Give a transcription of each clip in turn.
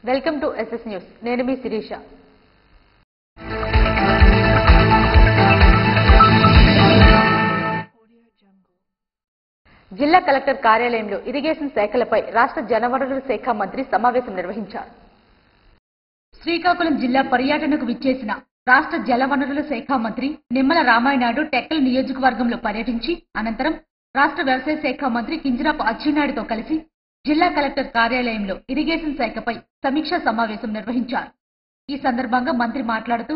Welcome to SS news. నేను మీ శిరీష. జిల్లా collector కార్యాలయంలో ఇరిగేషన్ శాఖలపై రాష్ట్ర జలవనరుల శాఖ మంత్రి సమావేశం నిర్వహించారు. శ్రీకాకుళం జిల్లా పర్యటనకు విచ్చేసిన రాష్ట్ర జలవనరుల శాఖ మంత్రి నిమ్మల రామానాయుడు టెక్కల్ నియోజకవర్గంలో పర్యటించి అనంతరం రాష్ట్ర వ్యవసాయ శాఖ మంత్రి కింజరాపు అచ్చెన్నాయుడుతో కలిసి జిల్లా కలెక్టర్ కార్యాలయంలో ఇరిగేషన్ శాఖపై సమీక్షా సమావేశం నిర్వహించారు. ఈ సందర్భంగా మంత్రి మాట్లాడుతూ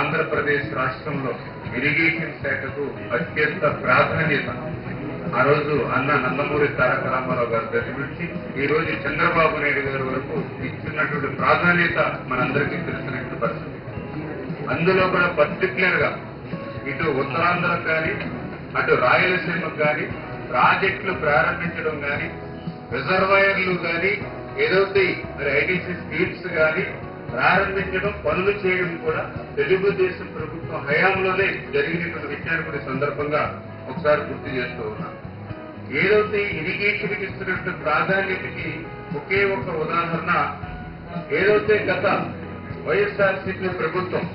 ఆంధ్రప్రదేశ్ రాష్ట్రంలో ఇరిగేషన్ శాఖకు అత్యంత ప్రాధాన్యత ఆ రోజు అన్న నందమూరి తారక రామారావు గారి దగ్గర నుంచి ఈ రోజు చంద్రబాబు నాయుడు గారి వరకు ఇచ్చినటువంటి ప్రాధాన్యత మనందరికీ తెలిసినటువంటి పరిస్థితి. అందులో కూడా పర్టికులర్ గా ఇటు ఉత్తరాంధ్ర కానీ అటు రాయలసీమకు కానీ ప్రాజెక్టులు ప్రారంభించడం కానీ రిజర్వాయర్లు కానీ ఏదైతే మరి ఐటీసీ స్కీమ్స్ కానీ ప్రారంభించడం పనులు చేయడం కూడా తెలుగుదేశం ప్రభుత్వం హయాంలోనే జరిగినటువంటి విషయాన్ని కూడా సందర్భంగా ఒకసారి గుర్తు చేస్తూ ఉన్నాం. ఏదైతే ఇరిగేషన్ కి ఇస్తున్నటువంటి ప్రాధాన్యతకి ఒకే ఒక ఉదాహరణ ఏదైతే గత వైఎస్ఆర్సీపీ ప్రభుత్వం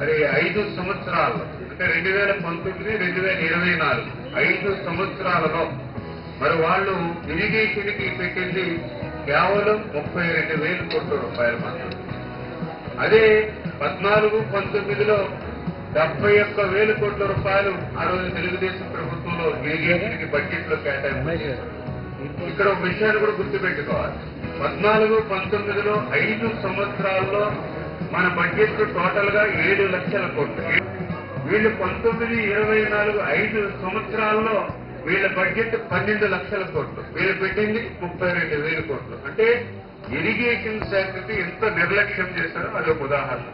మరి 5 సంవత్సరాల్లో అంటే 2019, 2024 5 సంవత్సరాలలో మరి వాళ్ళు ఇరిగేషన్ కి పెట్టింది కేవలం 32,000 కోట్ల రూపాయలు మాత్రమే. అదే 14-19లో 71,000 కోట్ల రూపాయలు ఆ రోజు తెలుగుదేశం ప్రభుత్వంలో ఇరిగేషన్ కి బడ్జెట్ లో కేటాయింపు చేశారు. ఇక్కడ ఒక విషయాన్ని కూడా గుర్తుపెట్టుకోవాలి. 14-19లో 5 సంవత్సరాల్లో మన బడ్జెట్ టోటల్ గా 7 లక్షల కోట్లు. వీళ్ళు 19-24 5 సంవత్సరాల్లో వీళ్ళ బడ్జెట్ 12 లక్షల కోట్లు. వీళ్ళు పెట్టింది 32,000 కోట్లు. అంటే ఇరిగేషన్ శాఖకి ఎంత నిర్లక్ష్యం చేశారో అదొక ఉదాహరణ.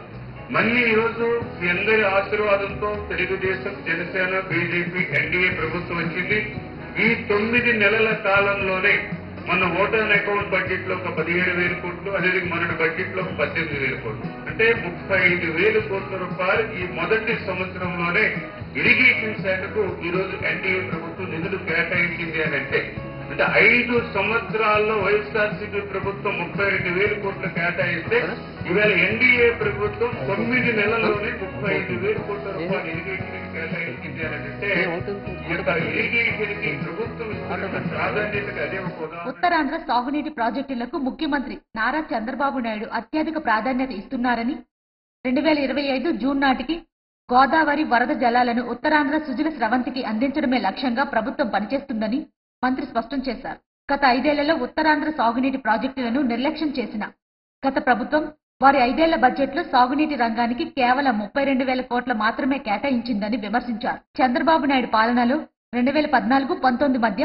మళ్ళీ ఈరోజు మీ అందరి ఆశీర్వాదంతో తెలుగుదేశం, జనసేన, బీజేపీ, ఎన్డీఏ ప్రభుత్వం వచ్చింది. ఈ 9 నెలల కాలంలోనే మన ఓటర్ అకౌంట్ బడ్జెట్ లో ఒక 17,000 కోట్లు, అదే మొన్నటి బడ్జెట్ లో 18,000 కోట్లు. అంటే 35,000 కోట్ల రూపాయలు ఈ మొదటి సంవత్సరంలోనే ఇరిగేషన్ శాఖకు ఈ రోజు ఎన్డీఏ ప్రభుత్వం నిధులు కేటాయించింది అని అంటే 5 సంవత్సరాల్లో వైఎస్ఆర్సీపీ ప్రభుత్వం 32,000 కోట్లు కేటాయిస్తే ఇవాళ ఎన్డీఏ ప్రభుత్వం 9 నెలల్లోనే 35,000 కోట్ల రూపాయలు ఇరిగేషన్ కి కేటాయించింది అని అంటే ఇరిగేషన్ కి ప్రభుత్వం ఇస్తున్న ప్రాధాన్యతకి అదే ఒక ఉదాహరణ. ఉత్తరాంధ్ర సాగునీటి ప్రాజెక్టులకు ముఖ్యమంత్రి నారా చంద్రబాబు నాయుడు అత్యధిక ప్రాధాన్యత ఇస్తున్నారని 2025 జూన్ నాటికి గోదావరి వరద జలాలను ఉత్తరాంధ్ర సుజల స్రవంతికి అందించడమే లక్ష్యంగా ప్రభుత్వం పనిచేస్తుందని మంత్రి స్పష్టం చేశారు. గత 5 ఏళ్లలో ఉత్తరాంధ్ర సాగునీటి ప్రాజెక్టులను నిర్లక్ష్యం చేసిన గత ప్రభుత్వం వారి 5 ఏళ్ల బడ్జెట్ లో సాగునీటి రంగానికి కేవలం 32,000 కోట్ల మాత్రమే కేటాయించిందని విమర్శించారు. చంద్రబాబు నాయుడు పాలనలో 2014-19 మధ్య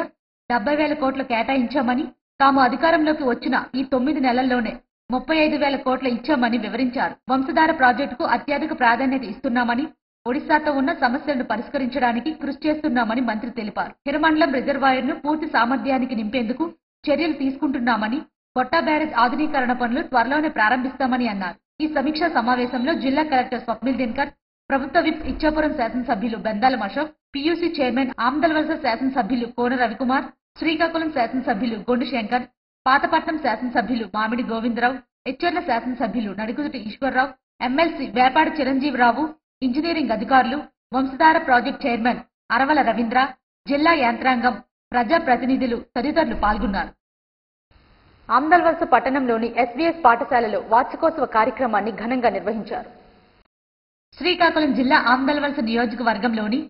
70,000 కోట్లు కేటాయించామని, తాము అధికారంలోకి వచ్చిన ఈ 9 నెలల్లోనే 35,000 కోట్ల ఇచ్చామని వివరించారు. వంశధార ప్రాజెక్టుకు అత్యధిక ప్రాధాన్యత ఇస్తున్నామని, ఒడిశాతో ఉన్న సమస్యలను పరిష్కరించడానికి కృషి చేస్తున్నామని మంత్రి తెలిపారు. హిరమండలం రిజర్వాయర్ ను పూర్తి సామర్థ్యానికి నింపేందుకు చర్యలు తీసుకుంటున్నామని, కొట్టా బ్యారేజ్ ఆధునీకరణ పనులు త్వరలోనే ప్రారంభిస్తామని అన్నారు. ఈ సమీక్షా సమావేశంలో జిల్లా కలెక్టర్ స్వప్నిల్ దినకర్, ప్రభుత్వ విప్ ఇచ్చాపురం శాసనసభ్యులు బెందాల అశోక్, పీయూసీ చైర్మన్ ఆమదలవలస శాసనసభ్యులు కోన రవికుమార్, శ్రీకాకుళం శాసనసభ్యులు గొండు శంకర్, పాతపట్నం శాసనసభ్యులు మామిడి గోవిందరావు, ఎచ్చర్ల శాసనసభ్యులు నడికుదుటి ఈశ్వర్రావు, ఎమ్మెల్సీ వేపాడి చిరంజీవిరావు, ఇంజనీరింగ్ అధికారులు, వంశధార ప్రాజెక్ట్ చైర్మన్ అరవల రవీంద్ర, జిల్లా యంత్రాంగం, ప్రజాప్రతినిధులు తదితరులు పాల్గొన్నారు. ఆమదలవలస పట్టణంలోని ఎస్వీఎస్ పాఠశాలలో వార్షికోత్సవ కార్యక్రమాన్ని ఘనంగా నిర్వహించారు. శ్రీకాకుళం జిల్లా ఆమదలవలస నియోజకవర్గంలోని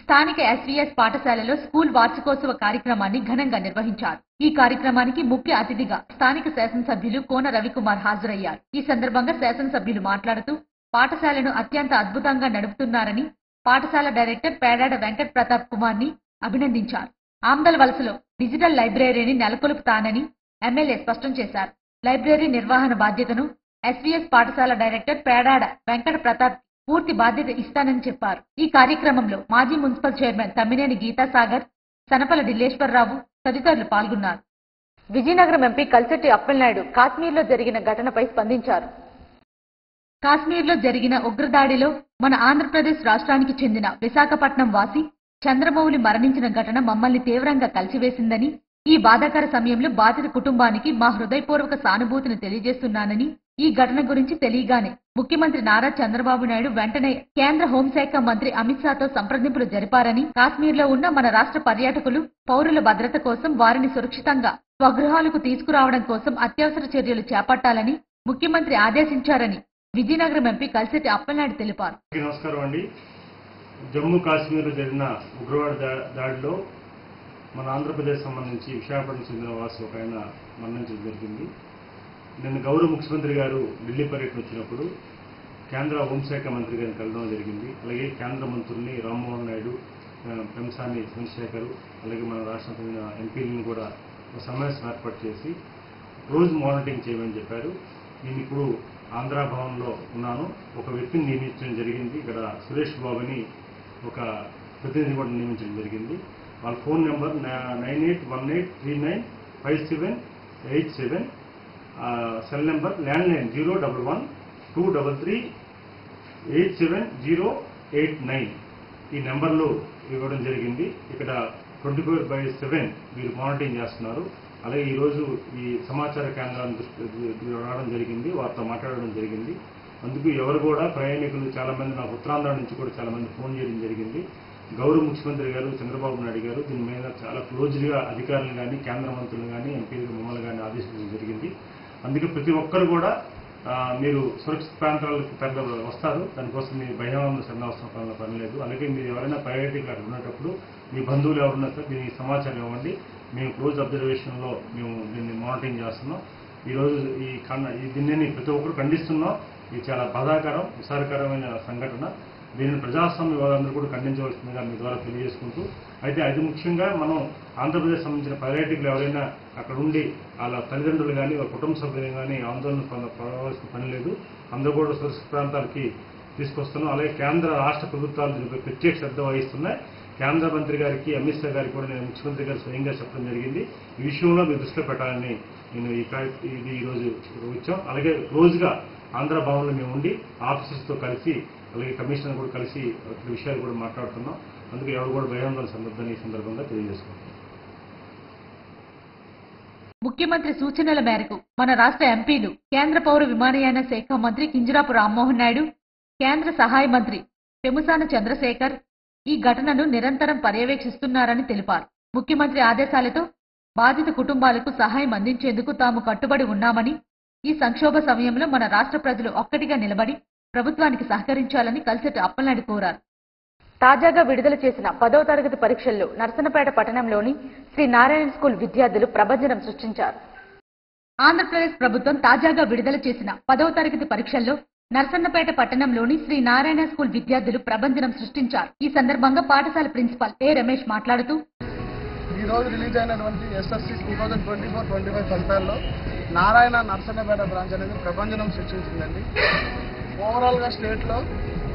స్థానిక ఎస్వీఎస్ పాఠశాలలో స్కూల్ వార్షికోత్సవ కార్యక్రమాన్ని ఘనంగా నిర్వహించారు. ఈ కార్యక్రమానికి ముఖ్య అతిథిగా స్థానిక శాసనసభ్యులు కోన రవికుమార్ హాజరయ్యారు. ఈ సందర్భంగా శాసనసభ్యులు మాట్లాడుతూ పాఠశాలను అత్యంత అద్భుతంగా నడుపుతున్నారని, పాఠశాల డైరెక్టర్ పేడాడ వెంకట్ ప్రతాప్ కుమార్ ని అభినందించారు. ఆమదలవలసలో డిజిటల్ లైబ్రరీని నెలకొల్పుతానని ఎమ్మెల్యే స్పష్టం చేశారు. లైబ్రరీ నిర్వహణ బాధ్యతను ఎస్వీఎస్ పాఠశాల డైరెక్టర్ పేడాడ వెంకట ప్రతాప్ పూర్తి బాధ్యత ఇస్తానని చెప్పారు. ఈ కార్యక్రమంలో మాజీ మున్సిపల్ చైర్మన్ తమ్మినేని గీతాసాగర్, సనపల ఢిల్లేశ్వరరావు తదితరులు పాల్గొన్నారు. విజయనగరం ఎంపీ కల్సెట్టి అప్పలనాయుడు కాశ్మీర్లో జరిగిన ఘటనపై స్పందించారు. కాశ్మీర్లో జరిగిన ఉగ్రదాడిలో మన ఆంధ్రప్రదేశ్ రాష్ట్రానికి చెందిన విశాఖపట్నం వాసి చంద్రమౌళి మరణించిన ఘటన మమ్మల్ని తీవ్రంగా కలిసివేసిందని, ఈ బాధాకర సమయంలో బాధిత కుటుంబానికి మా హృదయపూర్వక సానుభూతిని తెలియజేస్తున్నానని, ఈ ఘటన గురించి తెలియగానే ముఖ్యమంత్రి నారా చంద్రబాబు నాయుడు వెంటనే కేంద్ర హోంశాఖ మంత్రి అమిత్ షాతో సంప్రదింపులు జరిపారని, కాశ్మీర్లో ఉన్న మన రాష్ట్ర పర్యాటకులు, పౌరుల భద్రత కోసం వారిని సురక్షితంగా స్వగృహాలకు తీసుకురావడం కోసం అత్యవసర చర్యలు చేపట్టాలని ముఖ్యమంత్రి ఆదేశించారని విజయనగరం ఎంపీ కలిసెట్టి అప్పలనాయుడు తెలిపారు. నమస్కారం అండి. జమ్మూ కాశ్మీర్లో జరిగిన ఉగ్రవాద దాడిలో మన ఆంధ్రప్రదేశ్ సంబంధించి విశాఖపట్నం చెందిన వాసి ఒక ఆయన మరణించడం జరిగింది. నిన్న గౌరవ ముఖ్యమంత్రి గారు ఢిల్లీ పర్యటన వచ్చినప్పుడు కేంద్ర హోంశాఖ మంత్రి గారిని కలవడం జరిగింది. అలాగే కేంద్ర మంత్రుల్ని రామ్మోహన్ నాయుడు, పెంసాని చంద్రశేఖర్, అలాగే మన రాష్ట్రం చెందిన ఎంపీలను కూడా ఒక సమావేశం ఏర్పాటు చేసి రోజు మానిటరింగ్ చేయమని చెప్పారు. నేను ఇప్పుడు ఆంధ్ర భవన్లో ఉన్నాను. ఒక వ్యక్తిని నియమించడం జరిగింది. ఇక్కడ సురేష్ బాబు అని ఒక ప్రతినిధి కూడా నియమించడం జరిగింది. వాళ్ళ phone number 9818395787, cell number landline 01123387089. ఈ నెంబర్లో ఇవ్వడం జరిగింది. ఇక్కడ 24/7 వీరు మానిటరింగ్ చేస్తున్నారు. అలాగే ఈరోజు ఈ సమాచార కేంద్రాన్ని రావడం జరిగింది, వారితో మాట్లాడడం జరిగింది. అందుకు ఎవరు కూడా ప్రయాణికులు చాలామంది నాకు ఉత్తరాంధ్ర నుంచి కూడా చాలామంది ఫోన్ చేయడం జరిగింది. గౌరవ ముఖ్యమంత్రి గారు చంద్రబాబు నాయుడు గారు దీని మీద చాలా క్లోజ్గా అధికారులు కానీ, కేంద్ర మంత్రులు కానీ, ఎంపీలు మమ్మల్ని కానీ ఆదేశించడం జరిగింది. అందుకే ప్రతి ఒక్కరు కూడా మీరు సురక్షిత ప్రాంతాలకు వస్తారు. దానికోసం మీ భయం సన్నవసరం పని లేదు. అలాగే మీరు ఎవరైనా పర్యాటకులు అక్కడ ఉన్నప్పుడు మీ బంధువులు ఎవరున్నా సరే దీనికి సమాచారం ఇవ్వండి. మేము క్లోజ్ అబ్జర్వేషన్లో మేము దీన్ని మానిటరింగ్ చేస్తున్నాం. ఈరోజు దీన్ని ప్రతి ఒక్కరు ఖండిస్తున్నాం. ఇది చాలా బాధాకరం, విచారకరమైన సంఘటన. దీనిని ప్రజాస్వామ్య వారందరూ కూడా ఖండించవలసిందిగా మీ ద్వారా తెలియజేసుకుంటూ, అయితే అది ముఖ్యంగా మనం ఆంధ్రప్రదేశ్ సంబంధించిన పర్యాటకులు ఎవరైనా అక్కడ ఉండి వాళ్ళ తల్లిదండ్రులు కానీ, వాళ్ళ కుటుంబ సభ్యులు కానీ ఆందోళన పడవలసిన పని లేదు. అందరూ కూడా సురక్షిత ప్రాంతాలకి తీసుకొస్తున్నాం. అలాగే కేంద్ర రాష్ట్ర ప్రభుత్వాలు దీనిపై ప్రత్యేక శ్రద్ధ వహిస్తున్నాయి. కేంద్ర మంత్రి గారికి, అమిత్ షా గారికి కూడా నేను ముఖ్యమంత్రి గారు స్వయంగా చెప్పడం జరిగింది. ఈ విషయంలో మీరు దృష్టిలో పెట్టాలని నేను ఇది ఈరోజు వచ్చాం. అలాగే రోజుగా ఆంధ్ర భవన్లో మేము ఉండి ఆఫీసర్స్తో కలిసి, అలాగే కమిషనర్ కూడా కలిసి విషయాలు కూడా మాట్లాడుతున్నాం. అందుకే ఎవరు కూడా భయాందోళన సందర్భాన్ని ఈ సందర్భంగా తెలియజేసుకుంటాం. ముఖ్యమంత్రి సూచనల మేరకు మన రాష్ట్ర ఎంపీలు, కేంద్ర పౌర విమానయాన శాఖ మంత్రి కింజరాపు రామ్మోహన్ నాయుడు, కేంద్ర సహాయ మంత్రి పెముసాన చంద్రశేఖర్ ఈ ఘటనను నిరంతరం పర్యవేక్షిస్తున్నారని తెలిపారు. ముఖ్యమంత్రి ఆదేశాలతో బాధిత కుటుంబాలకు సహాయం అందించేందుకు తాము కట్టుబడి ఉన్నామని, ఈ సంక్షోభ సమయంలో మన రాష్ట్ర ప్రజలు ఒక్కటిగా నిలబడి ప్రభుత్వానికి సహకరించాలని కలిసెట్టి అప్పలనాయుడు కోరారు. తాజాగా విడుదల చేసిన 10వ తరగతి పరీక్షల్లో నర్సన్నపేట పట్టణంలోని శ్రీ నారాయణ స్కూల్ విద్యార్థులు ప్రభంజనం సృష్టించారు. ఆంధ్రప్రదేశ్ ప్రభుత్వం తాజాగా విడుదల చేసిన 10వ తరగతి పరీక్షల్లో నర్సన్నపేట పట్టణంలోని శ్రీ నారాయణ స్కూల్ విద్యార్థులు ప్రభంజనం సృష్టించారు. ఈ సందర్భంగా పాఠశాల ప్రిన్సిపాల్ ఏ రమేష్ మాట్లాడుతూ, ఈ రోజు రిలీజ్ అయినటువంటి SSC 2024-25 ఫలితాల్లో నారాయణ నర్సన్నపేట బ్రాంచ్ అనేది ప్రభంజనం సృష్టించిందండి. ఓవరాల్గా స్టేట్లో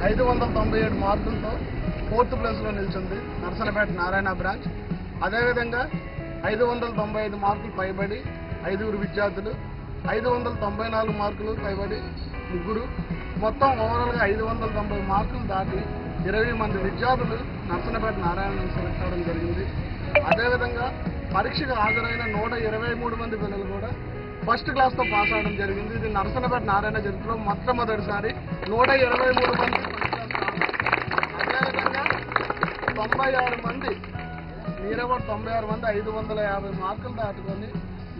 597 మార్కులతో 4th ప్లేస్లో నిలిచింది నర్సన్నపేట నారాయణ బ్రాంచ్. అదేవిధంగా 595 మార్కులు పైబడి 5 విద్యార్థులు, 594 మార్కులు పైబడి 3, మొత్తం ఓవరాల్గా 590 మార్కులు దాటి 20 మంది విద్యార్థులు నర్సన్నపేట నారాయణ సెలెక్ట్ అవ్వడం జరిగింది. అదేవిధంగా పరీక్షకు హాజరైన 123 మంది పిల్లలు కూడా ఫస్ట్ క్లాస్తో పాస్ అవడం జరిగింది. ఇది నర్సన్నపేట నారాయణ చరిత్రలో మొట్టమొదటిసారి 123 మంది ఫస్ట్ క్లాస్ రావడం. అదేవిధంగా 96 మంది 96 మంది 550 మార్కులు దాటుకొని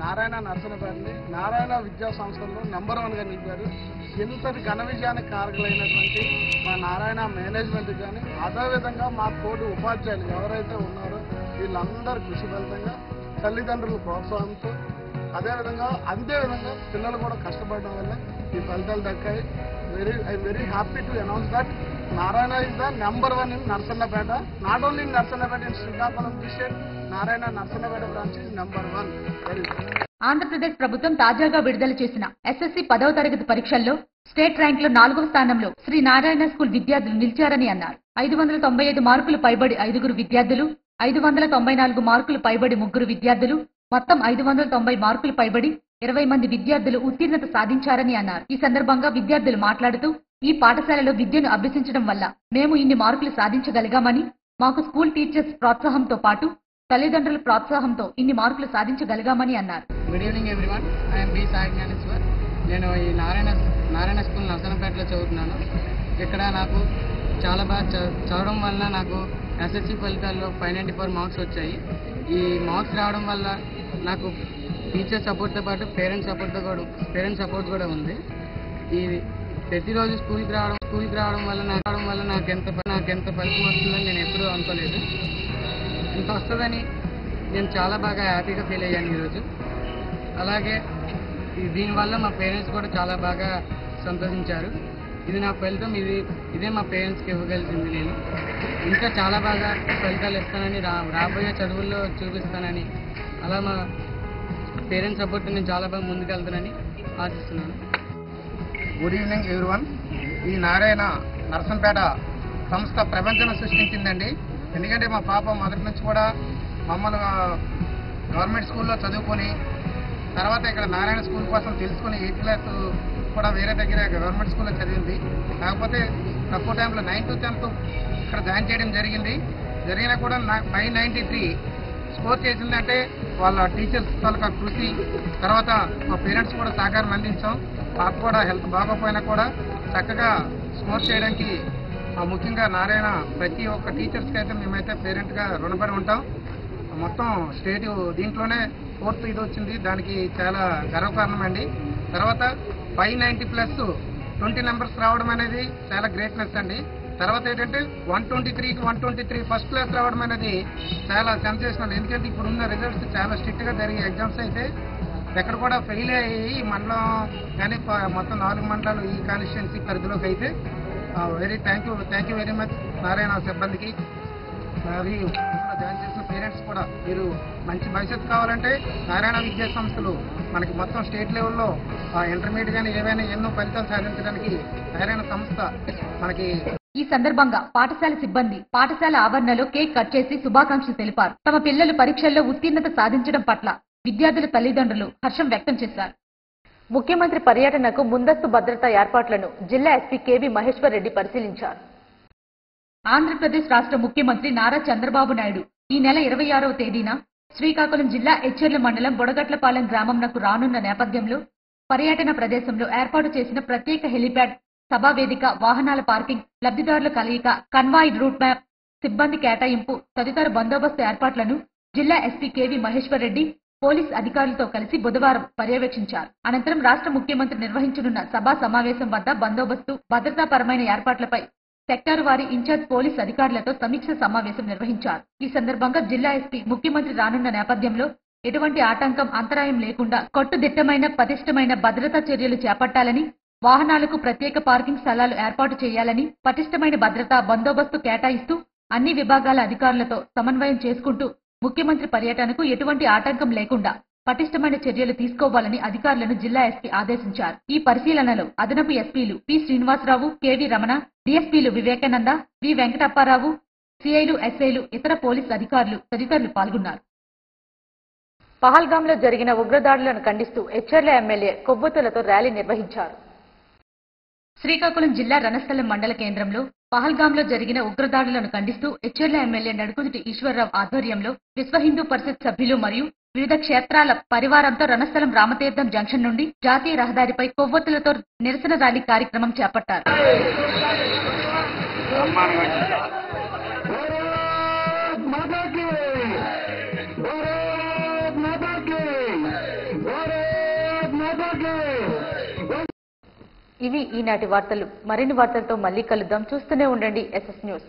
నారాయణ నర్సన్నపేటని నారాయణ విద్యా సంస్థల్లో నెంబర్ 1గా నిలిపారు. ఇంతటి ఘన విజయానికి కారకులైనటువంటి మా నారాయణ మేనేజ్మెంట్ కానీ, అదేవిధంగా మా తోటి ఉపాధ్యాయులు ఎవరైతే ఉన్నారో వీళ్ళందరూ కృషి ఫలితంగా, తల్లిదండ్రుల ప్రోత్సాహంతో, అదేవిధంగా పిల్లలు కూడా కష్టపడడం వల్ల ఈ ఫలితాలు దక్కాయి. I very happy to announce that Narayana is the number 1 in Narsannapeta. Not only in Narsannapeta, in Srikakulam district Narayana Narsannapeta branch is number 1. Andhra Pradesh ప్రభుత్వం తాజాగా విడుదల చేసిన SSC 10వ తరగతి పరీక్షల్లో స్టేట్ ర్యాంక్ లో 4వ స్థానంలో శ్రీ నారాయణ స్కూల్ విద్యార్థులు నిలిచారని అన్నారు. 595 మార్కులు పైబడి 5 విద్యార్థులు, 594 మార్కులు పైబడి 3 విద్యార్థులు, మొత్తం 590 మార్కులు పైబడి 20 మంది విద్యార్థులు ఉత్తీర్ణత సాధించారని అన్నారు. ఈ సందర్భంగా విద్యార్థులు మాట్లాడుతూ, ఈ పాఠశాలలో విద్యను అభ్యసించడం వల్ల మేము ఇన్ని మార్కులు సాధించగలిగామని, మాకు స్కూల్ టీచర్స్ ప్రోత్సాహంతో పాటు తల్లిదండ్రుల ప్రోత్సాహంతో ఇన్ని మార్కులు సాధించగలిగామని అన్నారు. Good evening everyone. I'm B Sai Gnaneshwar. నేను ఈ నారాయణ స్కూల్ నర్సనపేటలో చదువుతున్నాను. ఇక్కడ నాకు చాలా బాగా చదవడం వల్ల నాకు ఎస్ఎస్సి ఫలితాల్లో 594 మార్క్స్ వచ్చాయి. ఈ మార్క్స్ రావడం వల్ల నాకు టీచర్ సపోర్ట్తో పాటు పేరెంట్స్ సపోర్ట్ కూడా ఉంది. ఈ ప్రతిరోజు స్కూల్కి రావడం వల్ల నాకు ఎంత ఫలితం వస్తుందని నేను ఎప్పుడూ అనుకోలేదు. ఇంత వస్తుందని నేను చాలా బాగా హ్యాపీగా ఫీల్ అయ్యాను ఈరోజు. అలాగే దీనివల్ల మా పేరెంట్స్ కూడా చాలా బాగా సంతోషించారు. ఇది నా ఫలితం, ఇదే మా పేరెంట్స్కి ఇవ్వగలిసింది. నేను ఇంకా చాలా బాగా ఫలితాలు ఇస్తానని రాబోయే చదువుల్లో చూపిస్తానని, అలా మా పేరెంట్స్ సపోర్ట్ నేను చాలా బాగా ముందుకెళ్తానని ఆశిస్తున్నాను. Good evening everyone. ఈ నారాయణ నర్సంపేట సంస్థ ప్రపంచం సృష్టించిందండి. ఎందుకంటే మా పాప మొదటి నుంచి కూడా మమ్మల్ని గవర్నమెంట్ స్కూల్లో చదువుకొని తర్వాత ఇక్కడ నారాయణ స్కూల్ కోసం తెలుసుకుని 8th క్లాస్ కూడా వేరే దగ్గర గవర్నమెంట్ స్కూల్లో చదివింది. కాకపోతే తక్కువ టైంలో 9th to 10th ఇక్కడ జాయిన్ చేయడం జరిగినా కూడా 593 స్కోర్ చేసిందంటే వాళ్ళ టీచర్స్ తాలూకా కృషి, తర్వాత మా పేరెంట్స్ కూడా సహకారం అందించాం. పాప కూడా హెల్త్ బాగోపోయినా కూడా చక్కగా స్కోర్ చేయడానికి ముఖ్యంగా నారాయణ ప్రతి ఒక్క టీచర్స్కి అయితే మేమైతే పేరెంట్గా రుణపడి ఉంటాం. మొత్తం స్టేట్ దీంట్లోనే 4th ఇది వచ్చింది, దానికి చాలా గర్వకారణం అండి. తర్వాత 590+ 20 నెంబర్స్ రావడం అనేది చాలా గ్రేట్నెస్ అండి. తర్వాత ఏంటంటే 123కి 123 ఫస్ట్ క్లాస్ రావడం అనేది చాలా సెన్సేషనల్. ఎందుకంటే ఇప్పుడున్న రిజల్ట్స్ చాలా స్ట్రిక్ట్గా జరిగే ఎగ్జామ్స్ అయితే ఎక్కడ కూడా ఫెయిల్ అయ్యి మండలం కానీ మొత్తం 4 మండలాలు ఈ కాన్స్టిట్యున్సీ పరిధిలోకి అయితే thank you very much Narayana సిబ్బందికి. మరి జాయిన్ చేసిన పేరెంట్స్ కూడా మీరు మంచి భవిష్యత్తు కావాలంటే నారాయణ విద్యా సంస్థలు మనకి మొత్తం స్టేట్ లెవెల్లో ఇంటర్మీడియట్ కానీ ఏవైనా ఎన్నో ఫలితాలు సాధించడానికి నారాయణ సంస్థ మనకి. ఈ సందర్భంగా పాఠశాల సిబ్బంది పాఠశాల ఆవరణలో కేక్ కట్ చేసి శుభాకాంక్షలు తెలిపారు. తమ పిల్లలు పరీక్షల్లో ఉత్తీర్ణత సాధించడం పట్ల విద్యార్థుల తల్లిదండ్రులు హర్షం వ్యక్తం చేశారు. ముఖ్యమంత్రి పర్యటనకు ముందస్తు భద్రతా ఏర్పాట్లను జిల్లా ఎస్పీ కేవీ మహేశ్వర్ రెడ్డి పరిశీలించారు. ఆంధ్రప్రదేశ్ రాష్ట్ర ముఖ్యమంత్రి నారా చంద్రబాబు నాయుడు ఈ నెల 26వ తేదీన శ్రీకాకుళం జిల్లా ఎచ్చెర్ల మండలం బొడగట్లపాలెం గ్రామంనకు రానున్న నేపథ్యంలో పర్యటన ప్రదేశంలో ఏర్పాటు చేసిన ప్రత్యేక హెలిప్యాడ్, సభావేదిక, వాహనాల పార్కింగ్, లబ్ధిదారుల కలయిక, కన్వాయ్ రూట్ మ్యాప్, సిబ్బంది కేటాయింపు తదితర బందోబస్తు ఏర్పాట్లను జిల్లా SP KV Maheshwar Reddy police అధికారులతో కలిసి బుధవారం పర్యవేక్షించారు. అనంతరం రాష్ట్ర ముఖ్యమంత్రి నిర్వహించనున్న సభా సమావేశం వద్ద బందోబస్తు, భద్రతాపరమైన ఏర్పాట్లపై సెక్టార్ వారి ఇన్ఛార్జ్ పోలీస్ అధికారులతో సమీక్ష సమావేశం నిర్వహించారు. ఈ సందర్భంగా జిల్లా ఎస్పీ ముఖ్యమంత్రి రానున్న నేపథ్యంలో ఎటువంటి ఆటంకం, అంతరాయం లేకుండా కట్టుదిట్టమైన పటిష్టమైన భద్రతా చర్యలు చేపట్టాలని, వాహనాలకు ప్రత్యేక పార్కింగ్ స్థలాలు ఏర్పాటు చేయాలని, పటిష్టమైన భద్రతా బందోబస్తు కేటాయిస్తూ అన్ని విభాగాల అధికారులతో సమన్వయం చేసుకుంటూ ముఖ్యమంత్రి పర్యటనకు ఎటువంటి ఆటంకం లేకుండా పటిష్టమైన చర్యలు తీసుకోవాలని అధికారులను జిల్లా ఎస్పీ ఆదేశించారు. ఈ పరిశీలనలో అదనపు ఎస్పీలు పి శ్రీనివాసరావు, కెవి రమణ, డీఎస్పీలు వివేకానంద, వి వెంకటప్పారావు, సిఐలు, ఎస్ఐలు, ఇతర పోలీసు అధికారులు తదితరులు పాల్గొన్నారు. పహల్గాంలో జరిగిన ఉగ్రదాడులను ఖండిస్తూ ఎచ్చెర్ల ఎమ్మెల్యే కొవ్వొత్తులతో ర్యాలీ నిర్వహించారు. శ్రీకాకుళం జిల్లా రణస్థలం మండల కేంద్రంలో పహల్గాంలో జరిగిన ఉగ్రదాడులను ఖండిస్తూ ఎచ్చెర్ల ఎమ్మెల్యే నడుకుదుటి ఈశ్వర్రావు ఆధ్వర్యంలో విశ్వ హిందూ పరిషత్ సభ్యులు మరియు వివిధ క్షేత్రాల పరివారంతో రణస్థలం రామతీర్థం జంక్షన్ నుండి జాతీయ రహదారిపై కొవ్వొత్తులతో నిరసన ర్యాలీ కార్యక్రమం చేపట్టారు. ఇవి ఈనాటి వార్తలు. మరిన్ని వార్తలతో మళ్ళీ కలుద్దాం. చూస్తూనే ఉండండి SS న్యూస్.